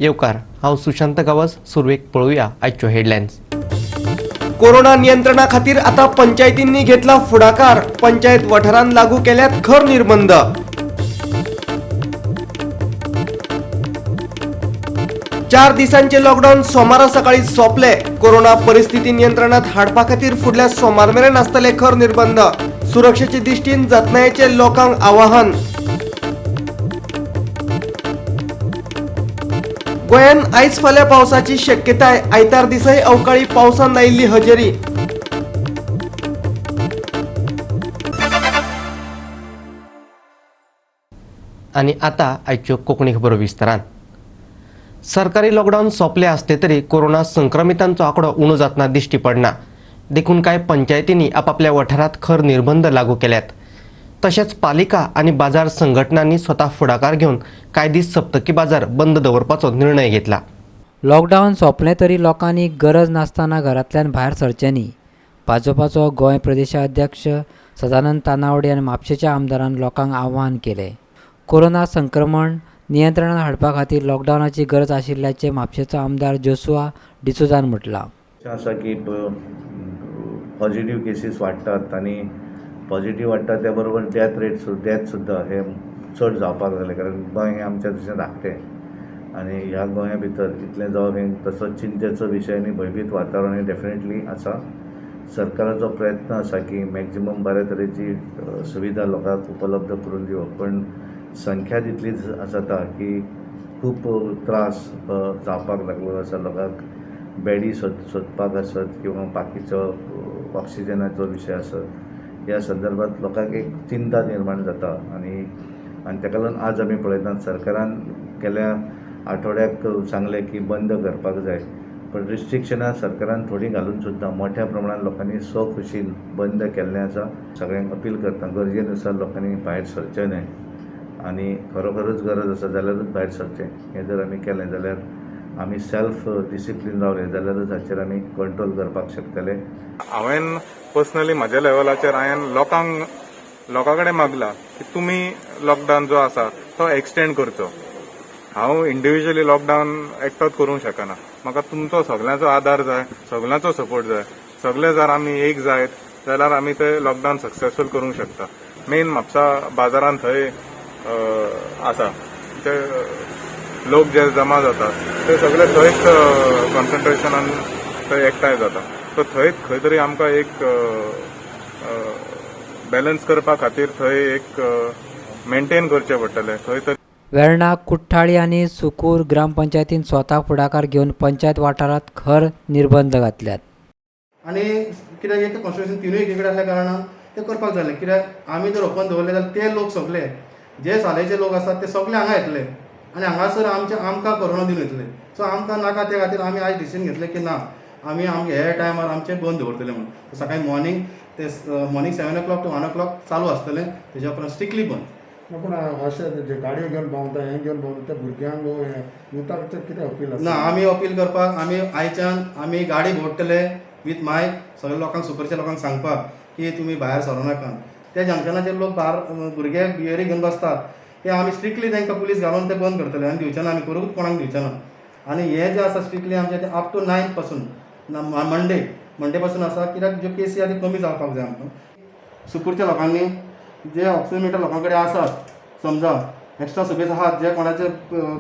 येवकार हांव सुशांत गावस सुरवेक पळोवया आजच्यो हेडलायन्स। कोरोना नियंत्रणा खातीर आता पंचायतींनी घेतला फुडाकार। पंचायत वाठारांत लागू केल्यात खर निर्बंध। चार दिसांचे लॉकडाऊन सोमारा सकाळी सोंपले। कोरोना परिस्थिती नियंत्रणात हाडपा खातीर फुडल्या सोमार मेरेन आसतले खर निर्बंध। सुरक्षेचे दिश्टीन जतनायेचे लोकांक आवाहन। गोंयांत आयज फाल्यां पावसाची शक्यताय। आयतार दिसाय अवकाळी पावसान आयिल्ली हजेरी। आनी आता आयच्यो कोंकणी खबरो विस्तारान। सरकारी लॉकडाऊन सोंपले आसले तरी कोरोना संक्रमितांचो आंकडो उणो जातना दिश्टी पडना। देखून कांय पंचायतींनी आपापल्या वाठारांत खर निर्बंध लागू केल्यात। तशेंच पालिका आनी बाजार संघटनांनी स्वता फुडाकार घेवन कांय दीस सप्तकी बाजार बंद दवरपाचो निर्णय घेतला। लॉकडावन सोंपलें तरी लोकांनी गरज नासतना घरांतल्यान भायर सरचें न्ही। भाजपाचो गोंय प्रदेशाध्यक्ष सदानंद तानावडे आनी म्हापशेच्या आमदारान लोकांक आवाहन केलें। कोरोना संक्रमण नियंत्रणात हाडपा खातीर लॉकडावनाची गरज आशिल्ल्याचें म्हापशेचो आमदार जोसुआ डिसोजान म्हटलां। आसा की पॉझिटिव्ह केसीस वाडटात आनी पॉझिटिव्ह वाडटा त्या बरोबर डेथ सुद्दां हे चड जावपाक लागले, कारण गोंय हें आमच्या तशें धाकटें आनी ह्या गोंया भितर इतलें जावप हें तसो चिंतेचो विशय आनी भयभीत वातावरण हें डेफिनेटली आसा। सरकाराचो प्रयत्न आसा की मॅक्झिमम बऱ्या तरेची सुविधा लोकांक उपलब्ध करून दिवप, पण संख्या तितली जाता की खूब त्रास जावपाक लागलो आसा। लोकांक बेडी सोदपाक आसत किंवा बाकीचो ऑक्सिजनाचो विशय आसत, ह्या संदर्भात लोकांक एक चिंता निर्माण जाता आनी ताका लागून आज आमी पळयतात सरकारान गेल्या आठवड्याक सांगलें की बंद करपाक जाय, पण रिस्ट्रिक्शनां सरकारान थोडी घालून सुद्दां मोठ्या प्रमाणात लोकांनी स्वखुशीन बंद केल्लें आसा। सगळ्यांक अपील करता गरजेनुसार लोकांनी भायर सरचें न्हय आनी खरोखरच गरज आसा जाल्यारूच भायर सरचें। हें जर आमी केलें जाल्यार आमी सेल्फ डिसिप्लीन रावले जाल्यारूच हाचेर आमी कंट्रोल करपाक शकतले। हांवें पर्सनली म्हाज्या लेवलाचेर हांवें लोकां कडेन मागला की तुमी लॉकडावन जो आसा तो एक्सटेंड करचो। हांव इंडिव्हिज्युअली लॉकडावन एकटोच करूंक शकना, म्हाका तुमचो सगळ्यांचो आदार जाय, सगळ्यांचो सपोर्ट जाय। सगळे जर आमी एक जायत जाल्यार आमी ते लॉकडावन सक्सेसफूल करूंक शकता। मेन म्हापसा बाजारांत थंय आसा ते लोक जे जमा जातात ते सगळे थंयच कॉन्सन्ट्रेशनान थंय एकठांय जाता, सो थंय खंय तरी आमकां एक बॅलन्स करपा खातीर थंय एक मेंटेन करचें पडटलें। थंय तरी वेर्णा, कुठ्ठाळी आनी सुकूर ग्रामपंचायतीन स्वता फुडाकार घेवन पंचायत वाठारांत खर निर्बंध घातल्यात। आनी कित्याक एक कॉन्स्टिट्युशन तिनूय एके कडेन आसल्या कारणान ते करपाक जालें, कित्याक आमी जर ओपन दवरले जाल्यार ते लोक सगळे जे सालेचे लोक आसात ते सगळे हांगा येतले आनी हांगासर आमकां कोरोना दिवन येतले। सो आमकां नाका ते खातीर आमी आयज डिसिजन घेतलें की ना, आमी हे टायमार आमचे बंद दवरतले म्हणून। सकाळी मॉर्निंग 7 o'clock to 1 o'clock चालू आसतलें, तेज्या उपरांत स्ट्रिक्टली बंद। पूण अशें जे गाडयो घेवन भोंवता हें घेवन भोंवता त्या भुरग्यांक युथाक कितें अपील आसा? ना, आमी अपील करपाक आमी आयच्यान आमी गाडी भोंवतले विथ मायक, सगळ्या लोकांक सुकरच्या लोकांक सांगपाक की तुमी भायर सरो नाका। त्या जंक्शनाचेर लोक भुरगे बियरी घेवन बसतात ते आमी स्ट्रिक्टली तांकां पुलीस घालून ते बंद करतले आनी दिवचे ना, आमी करूंक कोणाक दिवचे ना। आनी हे जे आसा स्ट्रिक्टली आमचे ते अप टू 9 पासून मंडे पासून आसा, कित्याक ज्यो केसी आहा ती कमी जावपाक जाय आमकां। सुकूरच्या लोकांनी जे ऑक्सिमीटर लोकां कडेन आसात, समजा एक्स्ट्रा सुबेज आहात, जे कोणाचे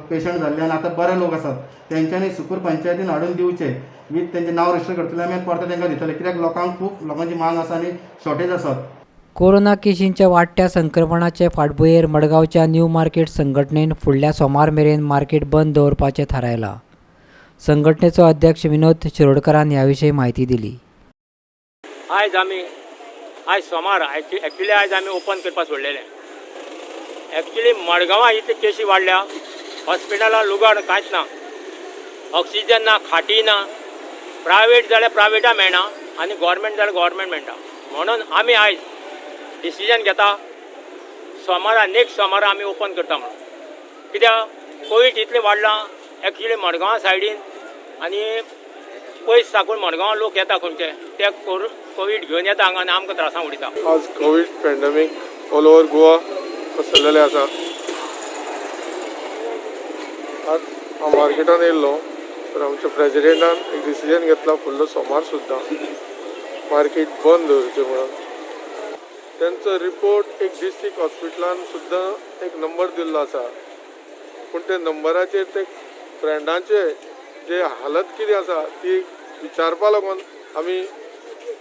पेशंट जाल्ले आनी आतां बरे लोक आसात, तेंच्यांनी सुकूर पंचायतीन हाडून दिवचे वीथ तेंचे नांव रजिस्टर करतले आमी परते तांकां दितले, कित्याक लोकांक खूब लोकांची मांग आसा आनी शॉर्टेज आसात। कोरोना केशींच्या वाडट्या संक्रमणाचे फाटभुंयेर मडगांवच्या न्यू मार्केट संघटनेन फुडल्या सोमार मेरेन मार्केट बंद दवरपाचें थारायलां। संघटनेचो अध्यक्ष विनोद शिरोडकरान ह्या विशीं म्हायती दिली। आयज सोमार एक्चुली आयज आमी ओपन करपाक सोडलेलें। एक्चुली मडगांवां इतले केसी वाडल्या, हॉस्पिटलां लुगाड कांयच ना, ऑक्सिजन ना, खाटी ना, प्रायवेट जाल्यार प्रायवेटा मेळना आनी गव्हर्मेंट जाल्यार गव्हर्मेंट मेळटा। म्हणून आमी आयज डिसिजन घेता सोमारा नेक्स्ट सोमारा आमी ओपन करता म्हणून। कित्याक कोवीड इतलें वाडलां एक्चुली मडगांवा सायडीन आनी पयस साकून मडगांवा लोक येता खंयचे ते कोवीड घेवन येता हांगा आनी आमकां त्रासां उडयता। आज covid pandemic all over Goa पसरलेलें आसा। हांव मार्केटान येयल्लो तर आमच्या प्रेजिडेंटान एक डिसिजन घेतला फुडलो सोमार सुद्दां मार्केट बंद दवरचें म्हणून. तेंचो रिपोर्ट एक डिस्ट्रिक्ट हॉस्पिटलान सुद्दां एक नंबर दिल्लो आसा, पूण ते नंबराचेर ते फ्रेंडांचे जे हालत कितें आसा ती विचारपा लागून आमी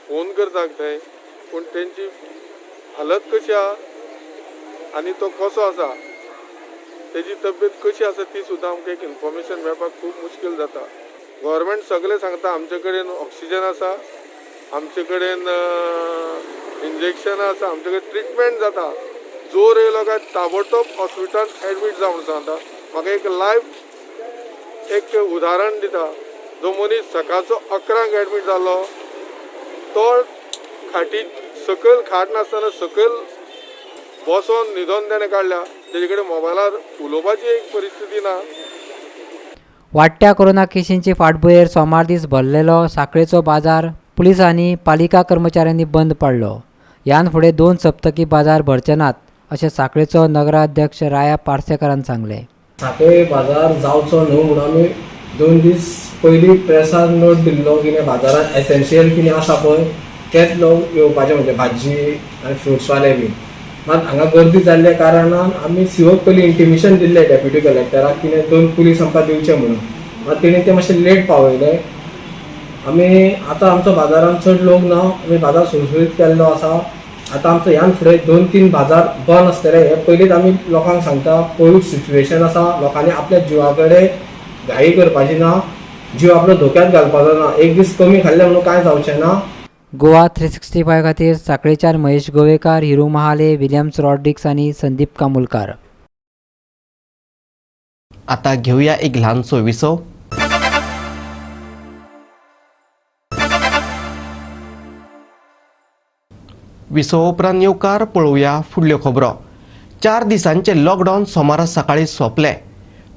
फोन करतात थंय, पूण तेंची हालत कशी आहा आनी तो कसो आसा तेजी तब्येत कशी आसा ती सुद्दां आमकां एक इन्फॉर्मेशन मेळपाक खूब मुश्कील जाता. गव्हर्मेंट सगळें सांगता आमचे कडेन ऑक्सिजन आसा, आमचे कडेन इंजेक्शनां आसा, आमचे कडेन ट्रिटमेंट जाता. जोर येयलो काय ताबडतोब हॉस्पिटलांत एडमीट जावं सांगता. म्हाका एक लायव्ह एक उदाहरण दिता. जो मनीस सकाळचो 11 एडमीट जालो तो खाटी सकयल खाट नासतना सकयल बसोन न्हिदोन तेणें काडल्या. तेजे कडेन मोबायलार उलोवपाची एक परिस्थिती ना. वाडट्या कोरोना केशींचे फाटभुंयेर सोमार दीस भरलेलो साखळेचो बाजार पुलीस आनी पालिका कर्मचाऱ्यांनी बंद पाडलो. ह्यान फुडें 2 सप्तकी बाजार भरचे नात अशें साखळेचो नगराध्यक्ष राया पार्सेकारान सांगलें. सांखळे बाजार जावचो न्हू म्हणून आमी 2 दीस पयलीं प्रेसार नोट दिल्लो कितें बाजारांत एसेन्शियल कितें आसा पळय तेच लोक येवपाचे म्हणजे भाजी आनी फ्रुट्सवाले बी. मात हांगा गर्दी जाल्ल्या कारणान आमी सीओक पयलीं इंटिमेशन दिल्लें डेप्युटी कलेक्टराक कितें 2 पुलीस आमकां दिवचे म्हणून. मात तेणी ते मातशें लेट पावयले. आमी आतां आमचो बाजारांत चड लोक ना, आमी बाजार सुरसुरीत केल्लो आसा. आतां आमचो ह्यान फुडें 2-3 बाजार बंद आसतले. हे पयलींच आमी लोकांक सांगता कोवीड सिच्युएशन आसा, लोकांनी आपल्या जिवा कडेन घाई करपाची ना, जीव आपलो धोक्यात घालपाचो ना. एक दीस कमी खाल्ले म्हणून कांय जावचें ना. गोवा 365 खातीर साखळेच्यान महेश गोवेकार, हिरू महाले, विलियम्स रॉड्रिक्स आनी संदीप कामुलकार. आता घेऊया एक ल्हानसो विसव. विसव उपरांत येवकार पळोवया फुडल्यो खबरो. 4 दिसांचे लॉकडावन सोमारा सकाळी सोंपले.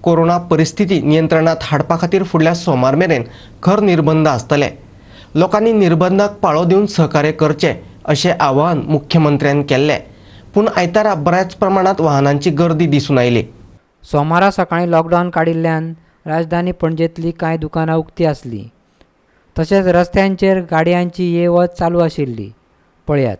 कोरोना परिस्थिती नियंत्रणात हाडपा खातीर फुडल्या सोमार मेरेन खर निर्बंध आसतले. लोकांनी निर्बंधाक पाळो दिवन सहकार्य करचे अशें आवाहन मुख्यमंत्र्यान केल्लें. पूण आयतारा बऱ्याच प्रमाणात वाहनांची गर्दी दिसून आयली. सोमारा सकाळीं लॉकडावन काडिल्ल्यान राजधानी पणजेंतली कांय दुकानां उक्तीं आसलीं. तशेंच रस्त्यांचेर गाडयांची ये वच चालू आशिल्ली. पळयात.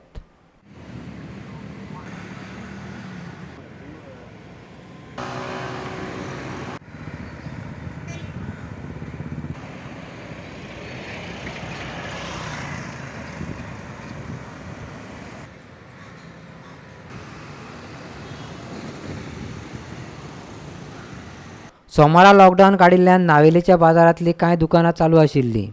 सोमारा लॉकडावन काडिल्ल्यान नावेलीच्या बाजारांतलीं कांय दुकानां चालू आशिल्लीं.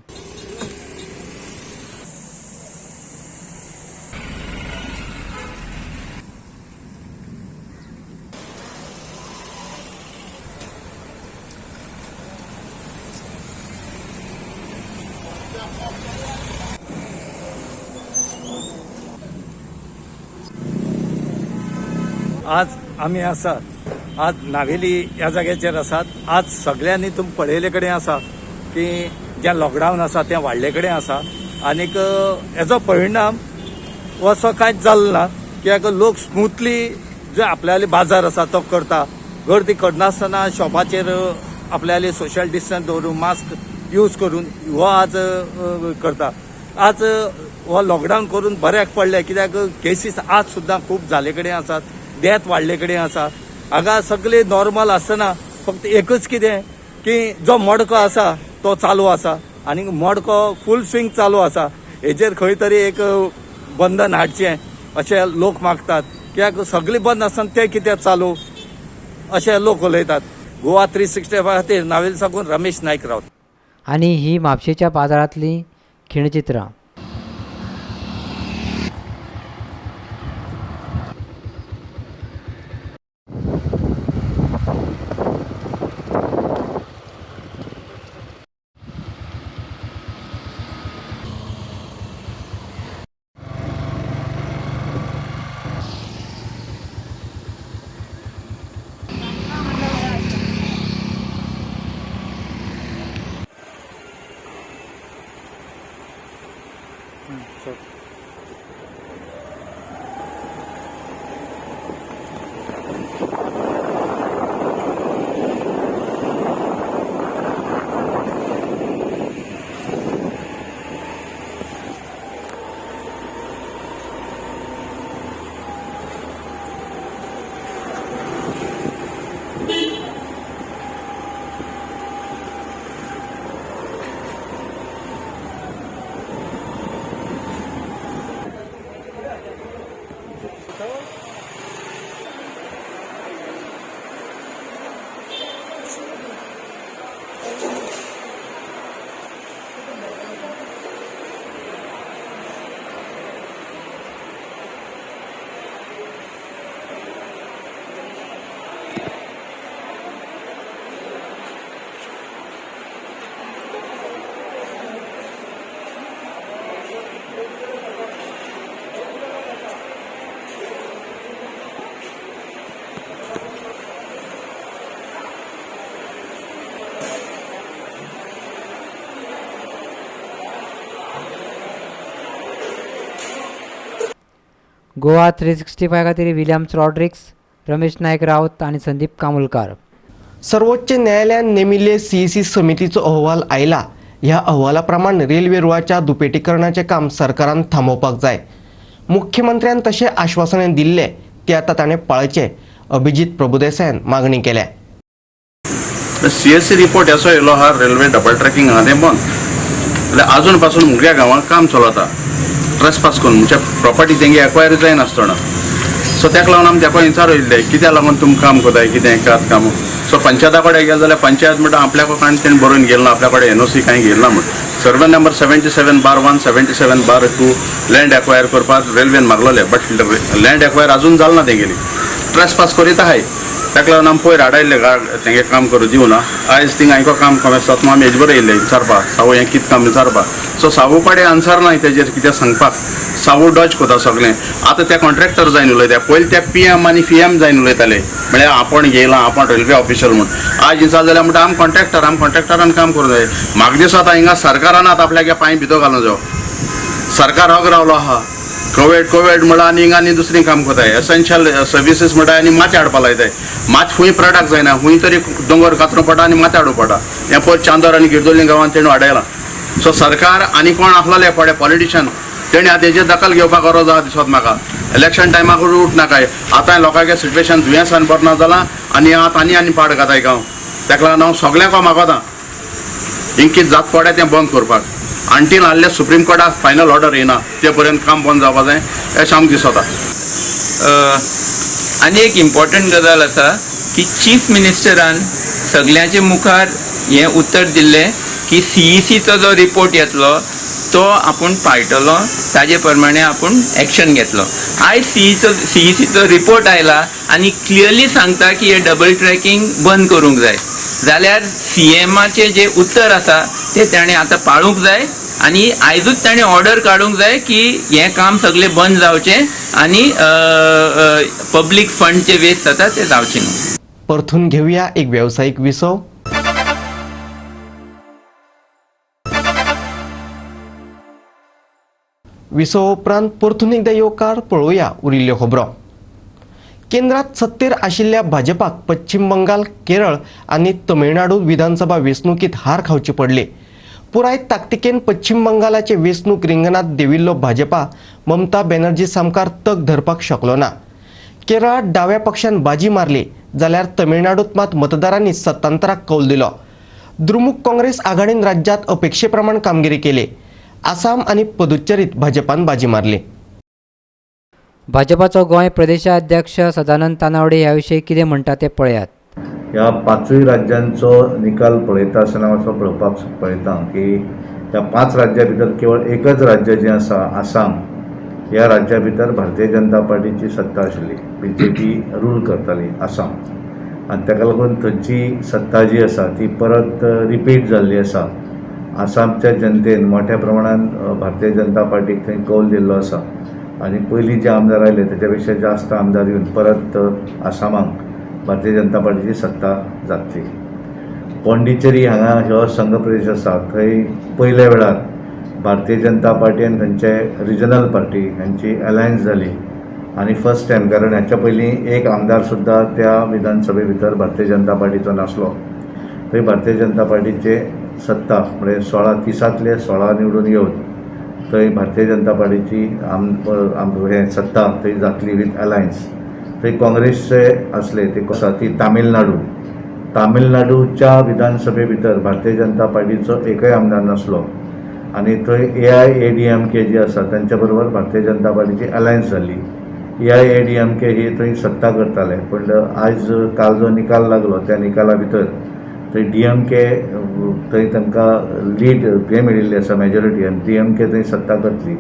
आज आमी आसात, आज नावेली ह्या जाग्याचेर आसात. आज सगळ्यांनी तुमी पळयले कडेन आसा की जे लॉकडावन आसा तें वाडले कडेन आसा. आनीक हेजो परिणाम असो कांयच जाल्लो ना, कित्याक लोक स्मुथली जे आपल्याले बाजार आसा तो करता. गर्दी करनासतना शॉपाचेर आपल्याले सोशल डिस्टन्स दवरून मास्क यूज करून हो आज करता. आज हो लॉकडावन करून बऱ्याक पडले, कित्याक केसीस आज सुद्दां खूब जाले कडेन आसात, डेथ वाडले कडेन आसा. हांगा सगळे नॉर्मल आसतना फक्त एकच कितें की जो मडको आसा तो चालू आसा आनी मडको फूल स्विंग चालू आसा. हेजेर खंय तरी एक बंधन हाडचें अशें लोक मागतात, कित्याक सगळें बंद आसतना तें कितें चालू अशें लोक उलयतात. गोवा 365 खातीर नावेल साकून रमेश नायक रावत. आनी ही म्हापशेच्या बाजारांतलीं खिणचित्रां. गोवा 365 खातीर विलियम्स रॉड्रिक्स, रमेश नायक रावत आनी संदीप कामुलकार. सर्वोच्च न्यायालयान नेमिल्ले CEC समितीचो अहवाल आयला. ह्या अहवालाप्रमाणे रेल्वे रुळाच्या दुपेटीकरणाचे काम सरकारान थांबोवपाक जाय. मुख्यमंत्र्यान तशें आश्वासने दिल्ले ते आतां ताणें पाळचे. अभिजीत प्रभुदेसायान मागणी केल्या. CSC रिपोर्ट असो येयलो हा रेल्वे डबल ट्रॅकिंग आहा तें बंद जाल्यार आजून पासून मुगे गांवांत काम चलता ट्रेसपास करून म्हणजे प्रॉपर्टी तेंगे एक्वायर जायनासतना. सो ताका लागून आमी ताका विचारले कित्याक लागून तुमी काम कोताय कितें कात काम. सो पंचायता कडेन गेले जाल्यार पंचायत म्हणटा आपल्याक कांय तेणें बरोवन गेलो ना, आपल्या कडेन NOC कांय घेतला म्हण. सर्वे नंबर 77/1 77/2 लँड एक्वायर करपाक रेल्वेन मागलोले बट लँड एक्वायर आजून जाल ना तेंगेली ट्रेसपास करीत आहाय. ताका लागून आमी पयर हाडायल्ले तेंगे काम करूं दिवना. आयज थिंग हांवें काम कमेस्तात आमी हेजे बरें येयल्ले विचारपाक सावू हें कितें काम विचारपाक. सो सावू कडेन आन्सर ना तेजेर कितें सांगपाक. सावू डॉज कोता सगळें. आतां ते कॉन्ट्रॅक्टर जावन उलयता. पयलीं ते PM आनी PM जावन उलयताले म्हळ्यार आपण येयलां आपण रेल्वे ऑफिशियल म्हूण. आज दिसा जाल्यार म्हणटा आमी कॉन्ट्रॅक्टरान काम करूं जाय. म्हाका दिसता हिंगा सरकारान आतां आपल्याक पांय भितर घालूं जायो. सरकार हक रावलो आहा. कोवीड म्हणटा आनी दुसरी काम कोताय. एसेन्शियल सर्विसीस म्हणटा आनी माती हाडपा लायताय. मात खूंय प्रॉडक्ट जायना खूंय तरी दोंगर कातरूं पडटा आनी माती हाडूं पडटा. हें पळय चांदोर आनी गिरदोली गांवांत तेणें हाडयलां. सो सरकार आनी कोण आसलेले पडे पॉलिटिशियन तेणी आतां हेजेर दखल घेवपाक गरज आहा दिसत म्हाका. इलेक्शन टायमाक उठ नाकाय. आतां लोकांगे सिट्युएशन दुयेंसान बरें ना जालां आनी आतां आनी पाड घाताय गांव. ताका लागून हांव सगळ्यांक मागता हिंग कितें जात पडे तें बंद करपाक. अंटील हाडले सुप्रीम कोर्टाक फायनल ऑर्डर येना ते पर्यंत काम बंद जावपा जाय अशें आमकां दिसता. आनी एक इम्पॉर्टंट गजाल आसा की चीफ मिनिस्टरान सगळ्यांचे मुखार हें उत्तर दिल्लें की CECचो जो रिपोर्ट येतलो तो आपूण पाळटलो ताजे प्रमाणे आपूण एक्शन घेतलो. आयज CECचो रिपोर्ट आयला आनी क्लियरली सांगता की हे डबल ट्रॅकिंग बंद करूंक जाय जाल्यार CMचे जे उत्तर आसा ते ताणें आतां पाळूंक जाय आनी आयजूच ताणें ऑर्डर काडूंक जाय की हें काम सगळें बंद जावचें आनी पब्लीक फंड जे वेस्ट जाता ते जावचे न्हू. परतून घेऊया एक व्यावसायिक विसव. विसव उपरांत परतून एकदा येवकार पळोवया उरिल्ल्यो खबरो. केंद्रात सत्तेर आशिल्ल्या भाजपाक पश्चिम बंगाल, केरळ आनी तमिळनाडू विधानसभा वेंचणुकीत हार खावची पडली. पुराय ताकतिकेन पश्चिम बंगालाचे वेंचणूक रिंगणात देविल्लो भाजपा ममता बॅनर्जी सामकार तग धरपाक शकलो ना. केरळात डाव्या पक्षान बाजी मारली जाल्यार तमिळनाडूत मात मतदारांनी सत्तांतराक कौल दिलो. द्रुमुक काँग्रेस आघाडीन राज्यात अपेक्षे प्रमाण कामगिरी केली. आसाम आनी पुदुच्चेरीत भाजपान बाजी मारली. भाजपाचो गोंय प्रदेशाध्यक्ष सदानंद तानावडे ह्या विशीं कितें म्हणटा ते पळयात. ह्या 5 राज्यांचो निकाल पळयता आसतना असो पळयता की ह्या 5 राज्यां भितर केवळ एकच राज्य जें आसा आसाम ह्या राज्या भितर भारतीय जनता पार्टीची सत्ता आशिल्ली. BJP रूल करताली आसाम आनी ताका लागून थंयची सत्ता जी आसा ती परत रिपीट जाल्ली आसा. आसामच्या जनतेन मोठ्या प्रमाणान भारतीय जनता पार्टीक थंय कौल दिल्लो आसा आनी पयलीं जे आमदार आयले तेच्या पेक्षा जास्त आमदार येवन परत आसामाक भारतीय जनता पार्टीची सत्ता जातली. पोंडिचेरी हांगा ह्यो संघ प्रदेश आसा थंय पयल्या वेळार भारतीय जनता पार्टी आनी थंयचे रिजनल पार्टी हांची अलायन्स जाली आनी फर्स्ट टायम कारण हाच्या पयलीं एक आमदार सुद्दां त्या विधानसभे भितर भारतीय जनता पार्टीचो नासलो. थंय भारतीय जनता पार्टीचे सत्ता म्हणजे 16 निवडून येवन थंय भारतीय जनता पार्टीची हे सत्ता थंय जातली विथ अलायन्स. थंय काँग्रेसचे असले ते आसा ती तामिळनाडूच्या विधानसभे भितर भारतीय जनता पार्टीचो एकय आमदार नासलो आनी थंय AIADMK जी आसा तांच्या बरोबर भारतीय जनता पार्टीची अलायन्स जाल्ली. AIADMK ही थंय सत्ता करताले पूण आयज काल जो निकाल लागलो त्या निकाला भितर थंय DMK थंय तांकां लीड हे मेळिल्ली आसा मेजॉरिटी आनी DMK थंय सत्ता करतली.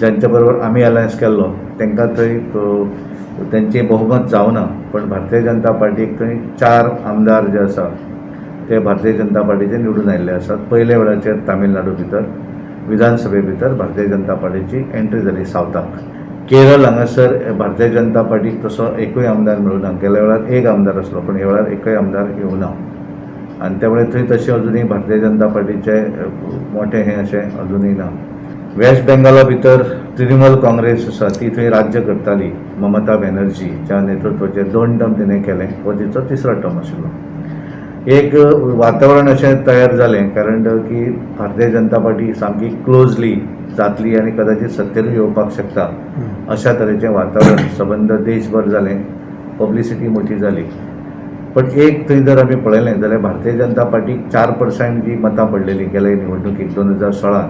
जांच्या बरोबर आमी अलायन्स केल्लो तांकां थंय तेंची बहुमत जावना पण भारतीय जनता पार्टीक थंय 4 आमदार जे आसा ते भारतीय जनता पार्टीचे निवडून आयिल्ले आसात. पयल्या वेळाचेर तामिळनाडू भितर विधानसभे भितर भारतीय जनता पार्टीची एंट्री जाली सावथाक. केरळ हांगासर भारतीय जनता पार्टीक तसो एकूय आमदार मेळूना. गेल्या वेळार एक आमदार आसलो पण ह्या वेळार एकय आमदार येवना आनी त्या मुळे थंय तशें अजुनूय भारतीय जनता पार्टीचे मोठे हें अशें अजुनूय ना. वेस्ट बेंगाला भितर तृणमूल काँग्रेस आसा ती थंय राज्य करताली ममता बॅनर्जीच्या नेतृत्वाचे 2 टर्म तिणें केले हो तिचो 3रो टर्म आशिल्लो. एक वातावरण अशें तयार जालें कारण की भारतीय जनता पार्टी सामकी क्लोजली जातली आनी कदाचित सत्तेरूय येवपाक शकता अशा तरेचें वातावरण सबंद देशभर जालें, पब्लिसिटी मोठी जाली. पण एक थंय जर आमी पळयलें जाल्यार भारतीय जनता पार्टीक 4% जी मतां पडलेली गेल्या निवडणुकीक 2016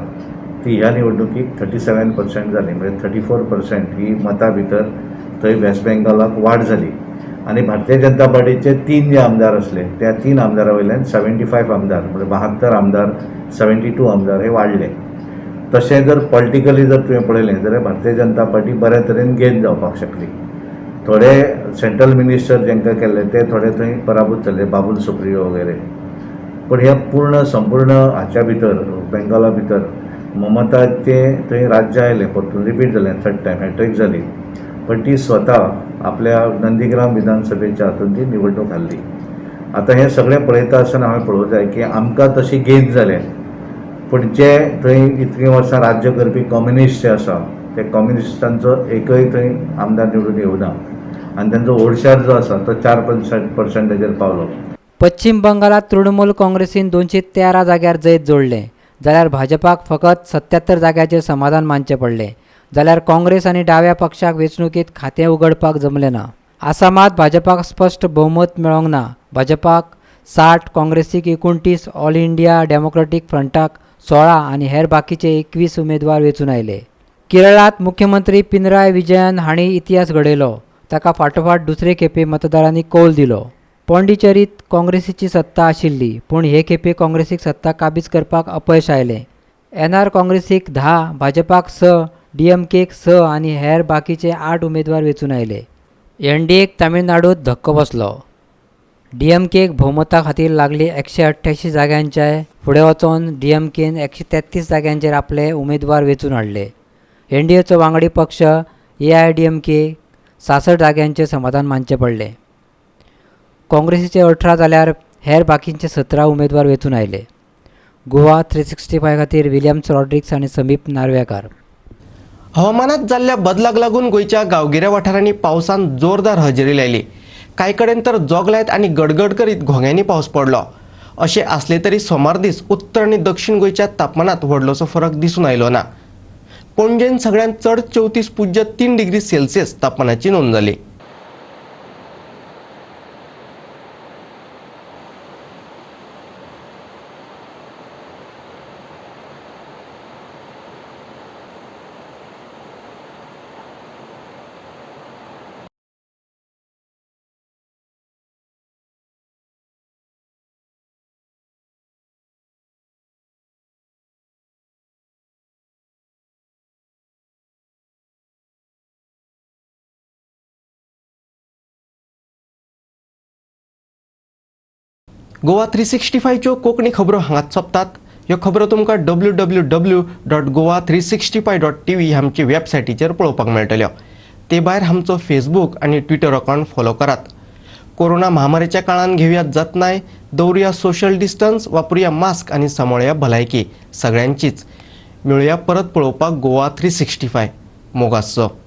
ती ह्या निवडणुकीक 37% जाली, म्हणजे 34% ही मतां भितर थंय वेस्ट बेंगालाक वाड जाली. आनी भारतीय जनता पार्टीचे 3 जे आमदार असले त्या 3 आमदारां वयल्यान 75 आमदार म्हणजे 72 आमदार 72 आमदार हे वाडले. तशें जर पॉलिटिकली जर तुवें पळयलें जाल्यार भारतीय जनता पार्टी बऱ्या तरेन गेन जावपाक शकली. थोडे सेंट्रल मिनिस्टर जेंकां केल्ले ते थोडे थंय पराभूत जाले, बाबूल सुप्रियो वगैरे. पण ह्या संपूर्ण हाच्या भितर बेंगाला भितर ममताचे थंय राज्य आयलें, परतून रिपीट जालें, 3rd टायम हॅट्रीक जाली. पण ती स्वता आपल्या नंदीग्राम विधानसभेच्या हातून ती निवडणूक हारली. आतां हें सगळें पळयता आसतना हांवें पळोवंक जाय की आमकां तशी गेन जाले, पण जे थंय इतकीं वर्सां राज्य करपी कम्युनिस्ट जे आसा ते कम्युनिस्टांचो एकय थंय आमदार निवडून येवना आनी तांचो वोटशार जो आसा तो 4% पावलो. पश्चिम बंगालात तृणमूल काँग्रेसीन 213 जाग्यार जैत जोडले, जाल्यार भाजपाक फकत 77 जाग्याचेर समाधान मानचें पडलें. जाल्यार काँग्रेस आनी डाव्या पक्षाक वेंचणुकीत खातें उगडपाक जमलें ना. आसामात भाजपाक स्पश्ट भोवमत मेळोंक ना. भाजपाक 60, काँग्रेसीक 29, ऑल इंडिया डेमोक्रेटीक फ्रंटाक 16 आनी हेर बाकीचे 21 उमेदवार वेंचून आयले. केरळात मुख्यमंत्री पिनराय विजयन हांणी इतिहास घडयलो. ताका फाटोफाट दुसरे खेपे मतदारांनी कौल दिलो. पाँडिचेरीत काँग्रेसीची सत्ता आशिल्ली, पूण हे खेपे काँग्रेसीक सत्ता काबीज करपाक अपयश आयलें. एनआर काँग्रेसीक 10, भाजपाक 6, डीएमकेक 6 आनी हेर बाकीचे 8 उमेदवार वेंचून आयले. एनडीएक तामिळनाडूत धक्को बसलो. डीएमकेक भोवमता खातीर लागली 188 जाग्यांचे फुडें वचोन डीएमकेन 133 जाग्यांचेर आपले उमेदवार वेंचून हाडले. एनडीएचो वांगडी पक्ष एआयडीएमके 66 जाग्यांचेर समाधान मानचें पडलें. काँग्रेसीचे 18 जाल्यार हेर बाकींचे 17 उमेदवार वेंचून आयले. गोवा 365 खातीर विलियम्स रॉड्रिक्स आनी समीप नार्वेकार. हवामानात जाल्ल्या बदलाक लागून गोंयच्या गांवगिऱ्या वाठारांनी पावसान जोरदार हजेरी लायली. कांय कडेन तर जोगलायत आनी गडगड करीत घोग्यांनी पावस पडलो. अशें आसले तरी सोमार दीस उत्तर आनी दक्षिण गोंयच्या तापमानात व्हडलोसो फरक दिसून आयलो ना. पणजेन सगळ्यांत चड 34.3 डिग्री सेल्सियस तापमानाची नोंद जाली. गोवा 365 च्यो कोंकणी खबरो हांगाच सोंपतात. ह्यो खबरो तुमकां www.goa365.tv ह्या आमचे वेबसायटीचेर पळोवपाक मेळटल्यो. ते भायर आमचो फेसबूक आनी ट्विटर अकावंट फॉलो करात. कोरोना महामारीच्या काळान घेवया जतनाय, दवरुया सोशल डिस्टन्स, वापरुया मास्क आनी सांबाळुया भलायकी सगळ्यांचीच. मेळुया परत पळोवपाक गोवा 365. मोगासो.